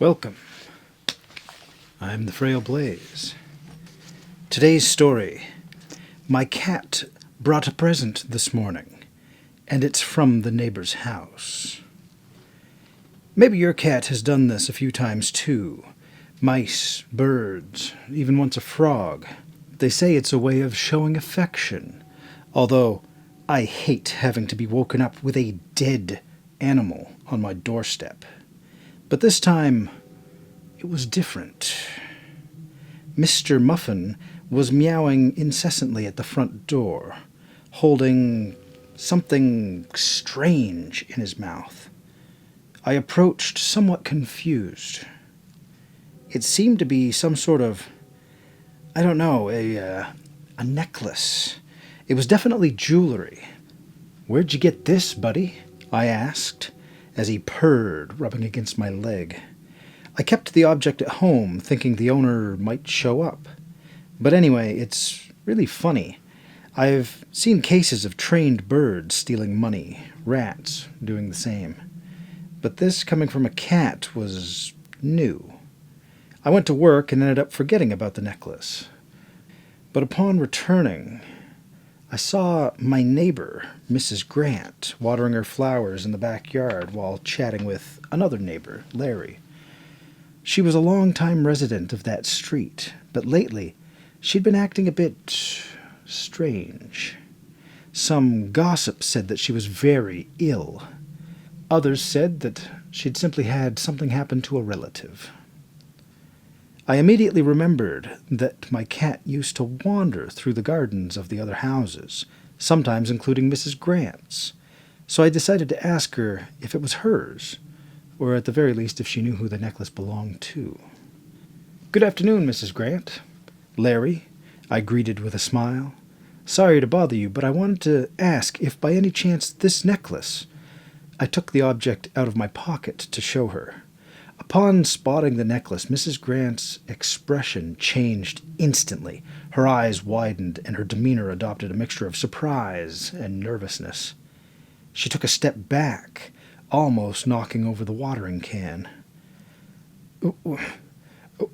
Welcome. I'm the Frail Blaze. Today's story. My cat brought a present this morning, and it's from the neighbor's house. Maybe your cat has done this a few times too. Mice, birds, even once a frog. They say it's a way of showing affection, although I hate having to be woken up with a dead animal on my doorstep. But this time, it was different. Mr. Muffin was meowing incessantly at the front door, holding something strange in his mouth. I approached somewhat confused. It seemed to be some sort of, a necklace. It was definitely jewelry. "Where'd you get this, buddy?" I asked, as he purred, rubbing against my leg. I kept the object at home, thinking the owner might show up. But anyway, it's really funny. I've seen cases of trained birds stealing money, rats doing the same. But this coming from a cat was new. I went to work and ended up forgetting about the necklace. But upon returning, I saw my neighbor, Mrs. Grant, watering her flowers in the backyard while chatting with another neighbor, Larry. She was a long-time resident of that street, but lately she'd been acting a bit strange. Some gossip said that she was very ill. Others said that she'd simply had something happen to a relative. I immediately remembered that my cat used to wander through the gardens of the other houses, sometimes including Mrs. Grant's, so I decided to ask her if it was hers, or at the very least if she knew who the necklace belonged to. "Good afternoon, Mrs. Grant." "Larry," I greeted with a smile. "Sorry to bother you, but I wanted to ask if by any chance this necklace—" I took the object out of my pocket to show her. Upon spotting the necklace, Mrs. Grant's expression changed instantly. Her eyes widened, and her demeanor adopted a mixture of surprise and nervousness. She took a step back, almost knocking over the watering can.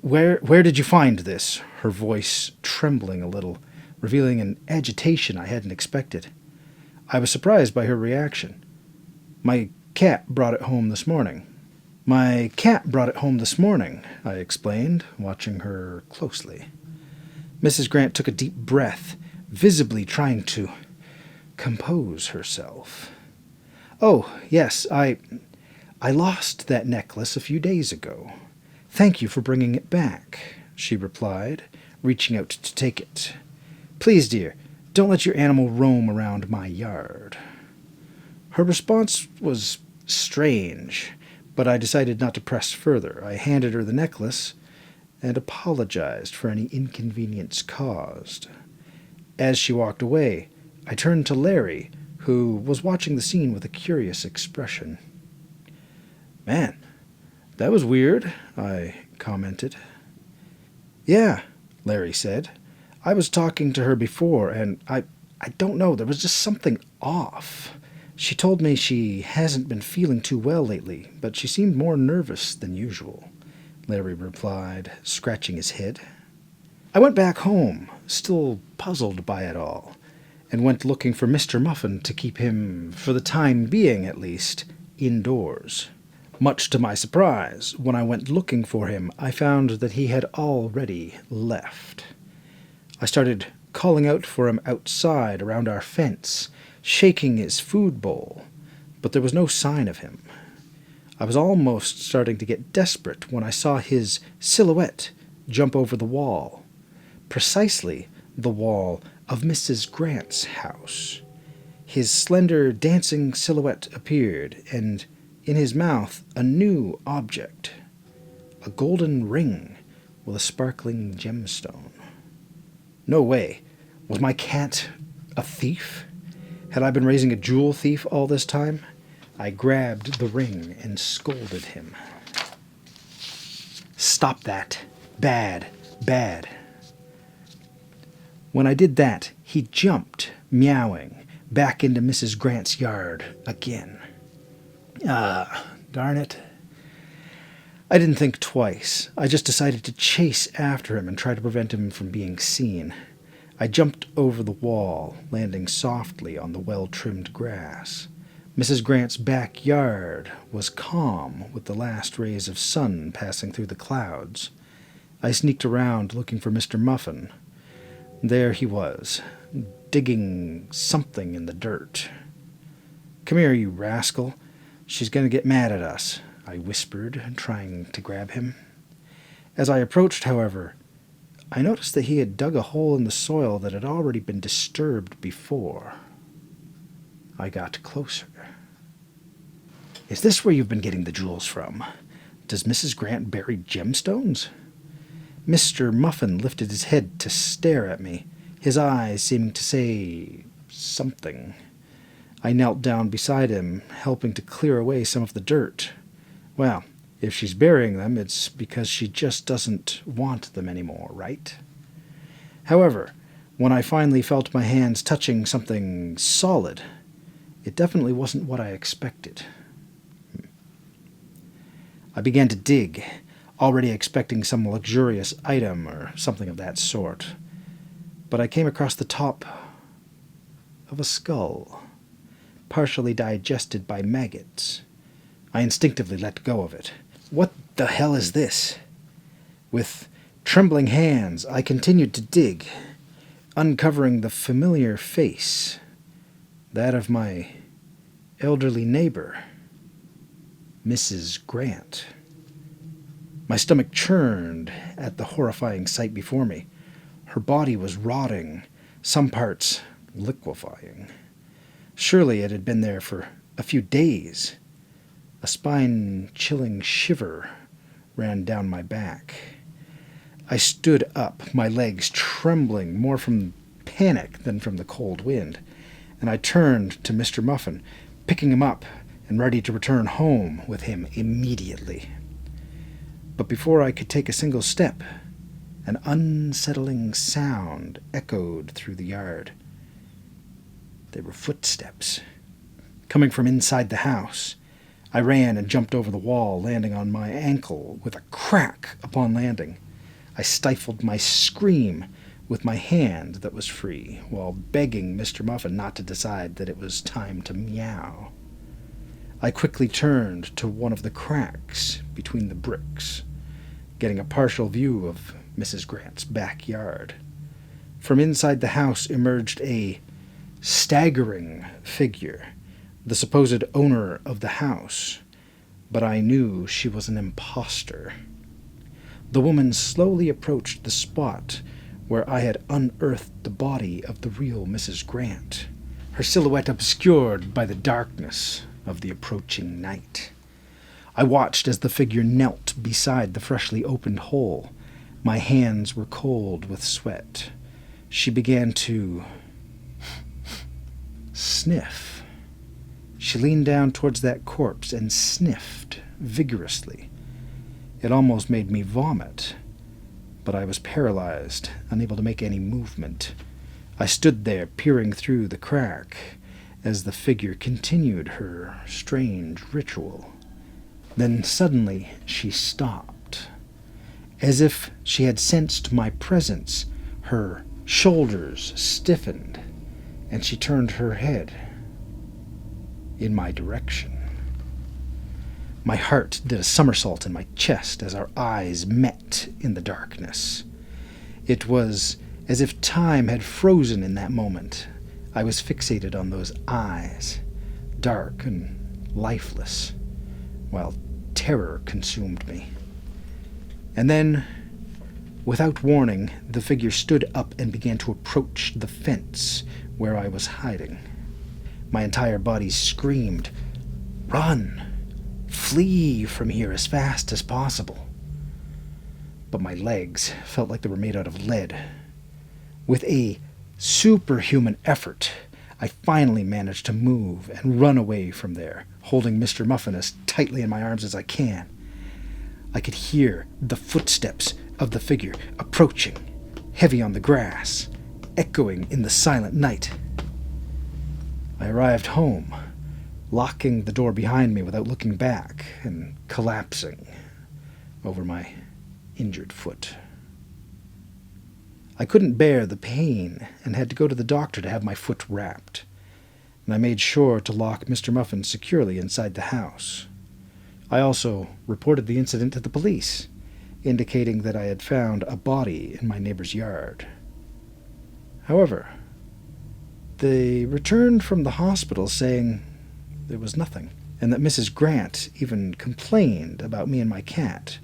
Where did you find this?" Her voice trembling a little, revealing an agitation I hadn't expected. I was surprised by her reaction. "My cat brought it home this morning." "My cat brought it home this morning," I explained, watching her closely. Mrs. Grant took a deep breath, visibly trying to compose herself. "Oh, yes, I lost that necklace a few days ago. Thank you for bringing it back," she replied, reaching out to take it. "Please, dear, don't let your animal roam around my yard." Her response was strange, but I decided not to press further. I handed her the necklace and apologized for any inconvenience caused. As she walked away, I turned to Larry, who was watching the scene with a curious expression. "Man, that was weird," I commented. "Yeah," Larry said. "I was talking to her before, and I don't know, there was just something off. She told me she hasn't been feeling too well lately, but she seemed more nervous than usual," Larry replied, scratching his head. I went back home, still puzzled by it all, and went looking for Mr. Muffin to keep him, for the time being at least, indoors. Much to my surprise, when I went looking for him, I found that he had already left. I started calling out for him outside around our fence, shaking his food bowl, but there was no sign of him. I was almost starting to get desperate when I saw his silhouette jump over the wall, precisely the wall of Mrs. Grant's house. His slender, dancing silhouette appeared, and in his mouth a new object, a golden ring with a sparkling gemstone. No way. Was my cat a thief? Had I been raising a jewel thief all this time? I grabbed the ring and scolded him. "Stop that. Bad, bad." When I did that, he jumped, meowing, back into Mrs. Grant's yard again. Darn it. I didn't think twice. I just decided to chase after him and try to prevent him from being seen. I jumped over the wall, landing softly on the well-trimmed grass. Mrs. Grant's backyard was calm with the last rays of sun passing through the clouds. I sneaked around looking for Mr. Muffin. There he was, digging something in the dirt. "Come here, you rascal. She's going to get mad at us," I whispered, trying to grab him. As I approached, however, I noticed that he had dug a hole in the soil that had already been disturbed before. I got closer. "Is this where you've been getting the jewels from? Does Mrs. Grant bury gemstones?" Mr. Muffin lifted his head to stare at me, his eyes seeming to say something. I knelt down beside him, helping to clear away some of the dirt. Well, if she's burying them, it's because she just doesn't want them anymore, right? However, when I finally felt my hands touching something solid, it definitely wasn't what I expected. I began to dig, already expecting some luxurious item or something of that sort. But I came across the top of a skull, partially digested by maggots. I instinctively let go of it. What the hell is this? With trembling hands, I continued to dig, uncovering the familiar face, that of my elderly neighbor, Mrs. Grant. My stomach churned at the horrifying sight before me. Her body was rotting, some parts liquefying. Surely it had been there for a few days. A spine-chilling shiver ran down my back. I stood up, my legs trembling more from panic than from the cold wind, and I turned to Mr. Muffin, picking him up and ready to return home with him immediately. But before I could take a single step, an unsettling sound echoed through the yard. They were footsteps, coming from inside the house. I ran and jumped over the wall, landing on my ankle with a crack upon landing. I stifled my scream with my hand that was free, while begging Mr. Muffin not to decide that it was time to meow. I quickly turned to one of the cracks between the bricks, getting a partial view of Mrs. Grant's backyard. From inside the house emerged a staggering figure, the supposed owner of the house, but I knew she was an impostor. The woman slowly approached the spot where I had unearthed the body of the real Mrs. Grant, her silhouette obscured by the darkness of the approaching night. I watched as the figure knelt beside the freshly opened hole. My hands were cold with sweat. She began to sniff. She leaned down towards that corpse and sniffed vigorously. It almost made me vomit, but I was paralyzed, unable to make any movement. I stood there, peering through the crack, as the figure continued her strange ritual. Then suddenly she stopped. As if she had sensed my presence, her shoulders stiffened, and she turned her head in my direction. My heart did a somersault in my chest as our eyes met in the darkness. It was as if time had frozen in that moment. I was fixated on those eyes, dark and lifeless, while terror consumed me. And then, without warning, the figure stood up and began to approach the fence where I was hiding. My entire body screamed, "Run! Flee from here as fast as possible." But my legs felt like they were made out of lead. With a superhuman effort, I finally managed to move and run away from there, holding Mr. Muffin as tightly in my arms as I can. I could hear the footsteps of the figure approaching, heavy on the grass, echoing in the silent night. I arrived home, locking the door behind me without looking back, and collapsing, over my injured foot. I couldn't bear the pain and had to go to the doctor to have my foot wrapped, and I made sure to lock Mr. Muffin securely inside the house. I also reported the incident to the police, indicating that I had found a body in my neighbor's yard. However, they returned from the hospital saying there was nothing, and that Mrs. Grant even complained about me and my cat,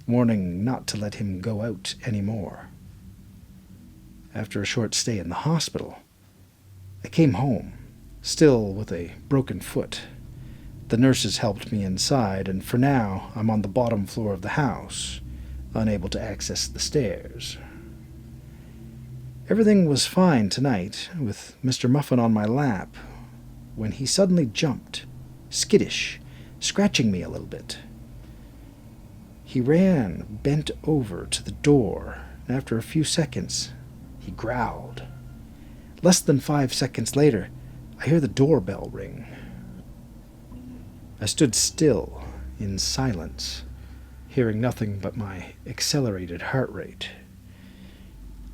warning not to let him go out any more. After a short stay in the hospital, I came home, still with a broken foot. The nurses helped me inside, and for now I'm on the bottom floor of the house, unable to access the stairs. Everything was fine tonight, with Mr. Muffin on my lap, when he suddenly jumped, skittish, scratching me a little bit. He ran bent over to the door, and after a few seconds, he growled. Less than 5 seconds later, I hear the doorbell ring. I stood still, in silence, hearing nothing but my accelerated heart rate.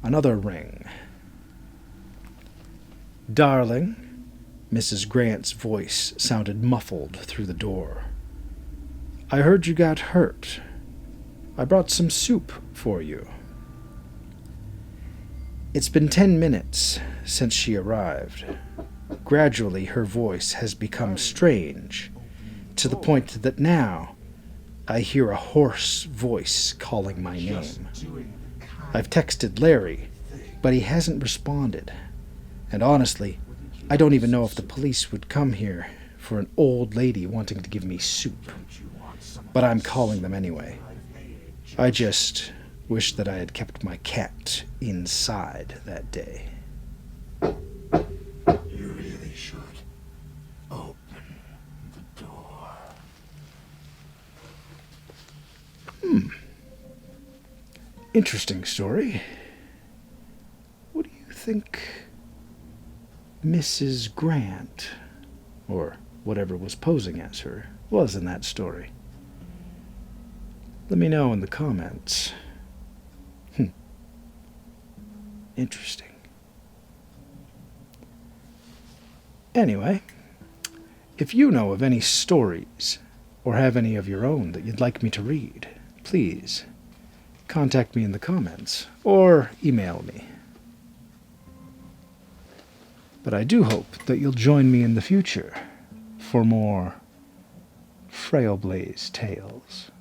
Another ring. "Darling," Mrs. Grant's voice sounded muffled through the door. "I heard you got hurt. I brought some soup for you." It's been 10 minutes since she arrived. Gradually, her voice has become strange, to the point that now I hear a hoarse voice calling my name. I've texted Larry, but he hasn't responded. And honestly, I don't even know if the police would come here for an old lady wanting to give me soup. But I'm calling them anyway. I just wish that I had kept my cat inside that day. You really should open the door. Interesting story. What do you think Mrs. Grant, or whatever was posing as her, was in that story? Let me know in the comments. Interesting. Anyway, if you know of any stories, or have any of your own that you'd like me to read, please contact me in the comments, or email me. But I do hope that you'll join me in the future for more Frail Blaze tales.